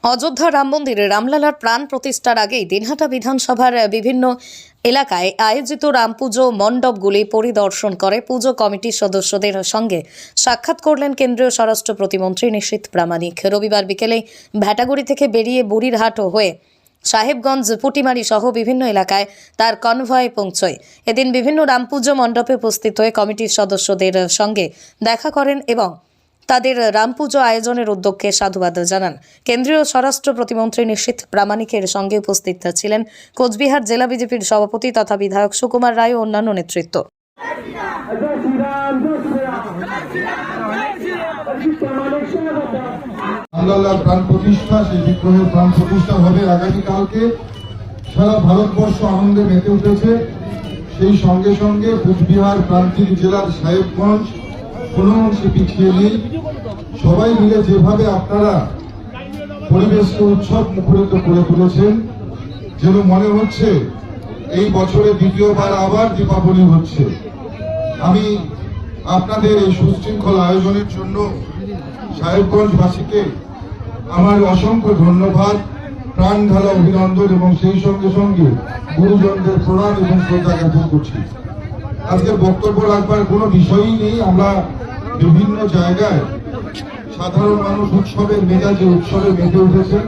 অযোধ্যা রাম মন্দিরে রামলালার প্রাণ প্রতিষ্ঠার আগেই দিনহাটা বিধানসভার বিভিন্ন এলাকায় আয়োজিত রাম পুজো মণ্ডপগুলি পরিদর্শন করে পুজো কমিটির সদস্যদের সঙ্গে সাক্ষাৎ করলেন কেন্দ্রীয় স্বরাষ্ট্র প্রতিমন্ত্রী নিশীথ প্রামাণিক। রবিবার বিকেলে ভ্যাটাগুড়ি থেকে বেরিয়ে বুড়িরহাট হয়ে সাহেবগঞ্জ, পুটিমারি সহ বিভিন্ন এলাকায় তার কনভয় পৌঁছয়। এদিন বিভিন্ন রাম পুজো মণ্ডপে উপস্থিত হয়ে কমিটির সদস্যদের সঙ্গে দেখা করেন এবং তাদের রাম পুজো আয়োজনের উদ্যোগকে সাধুবাদ জানান। কেন্দ্রীয় স্বরাষ্ট্র প্রতিমন্ত্রী নিশীথ প্রামাণিকের সঙ্গে উপস্থিত ছিলেন কোচবিহার জেলা বিজেপির সভাপতি তথা বিধায়ক সুকুমার রায় ও অন্যান্য নেতৃত্ব। রামলালার প্রাণ প্রতিষ্ঠা, সেই বিগ্রহের প্রাণ প্রতিষ্ঠা হবে আগামীকালকে। সারা ভারতবর্ষ আনন্দে মেতে উঠেছে। সেই সঙ্গে সঙ্গে কোচবিহার প্রান্তিক জেলার সাহেবগঞ্জ কোনো অংশে পিছিয়ে নেই। সবাই মিলে যেভাবে আপনারা পরিবেশকে উৎসব মুখরিত করে তুলেছেন, যেন মনে হচ্ছে এই বছরে দ্বিতীয়বার আবার দীপাবলি হচ্ছে। আমি আপনাদের এই সুশৃঙ্খল আয়োজনের জন্য সাহেবগঞ্জবাসীকে আমার অসংখ্য ধন্যবাদ, প্রাণ ঢালা অভিনন্দন এবং সেই সঙ্গে সঙ্গে গুরুজনদের প্রণাম এবং শ্রদ্ধা জ্ঞাপন করছি। আজকে বক্তব্য রাখবার কোনো বিষয়ই নেই। আমরা বিভিন্ন জায়গায় সাধারণ মানুষ উৎসবের মেজাজে উৎসবে মেতে উঠেছে।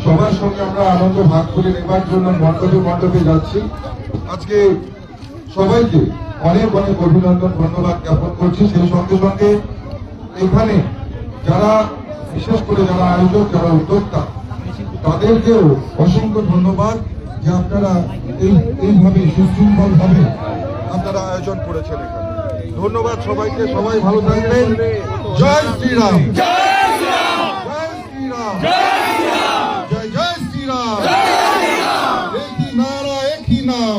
সবার সঙ্গে আমরা আনন্দ ভাগ করে নেবার জন্য মণ্ডপে মণ্ডপে যাচ্ছি। আজকে সবাইকে অনেক অনেক অভিনন্দন, ধন্যবাদ জ্ঞাপন করছি। সেই সঙ্গে সঙ্গে এখানে যারা বিশেষ করে যারা আয়োজক, যারা উদ্যোক্তা, তাদেরকেও অসংখ্য ধন্যবাদ যে আপনারা এইভাবে সুশৃঙ্খল ভাবে আপনারা আয়োজন করেছেন এখানে। ধন্যবাদ সবাইকে, সবাই ভালো থাকবেন। জয় শ্রীরাম, জয় শ্রীরাম, জয় শ্রীরাম, জয় জয় শ্রীরাম, একই নারা একই নাম।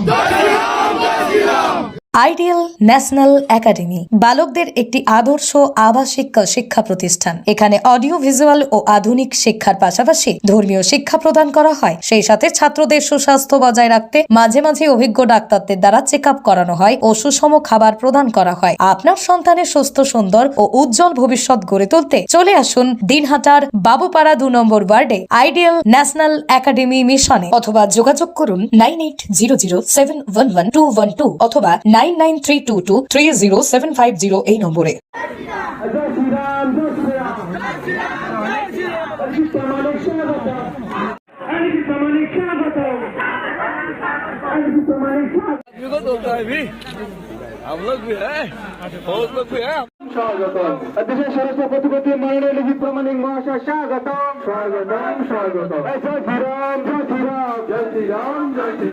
আইডিয়াল ন্যাশনাল একাডেমি বালকদের একটি আদর্শ আবাসিক শিক্ষা প্রতিষ্ঠান। এখানে অডিও ভিজুয়াল ও আধুনিক শিক্ষার পাশাপাশি ধর্মীয় শিক্ষা প্রদান করা হয়। সেই সাথে ছাত্রদের সুস্বাস্থ্য বজায় রাখতে মাঝে মাঝে অভিজ্ঞ ডাক্তারদের দ্বারা চেক আপ করানো হয় ও সুষম খাবার প্রদান করা হয়। আপনার সন্তানের সুস্থ, সুন্দর ও উজ্জ্বল ভবিষ্যৎ গড়ে তুলতে চলে আসুন দিনহাটার বাবুপাড়া 2 নম্বর ওয়ার্ডে আইডিয়াল ন্যাশনাল একাডেমি মিশনে, অথবা যোগাযোগ করুন 9800711212 অথবা 9932230750 এই নম্বরে। हम लोग भी है, बहुत लोग भी है। स्वागतम अध्यक्ष सरस्वती माननीय निखित प्रामाणिक महाशय स्वागतम स्वागतम स्वागतम। जय श्री राम।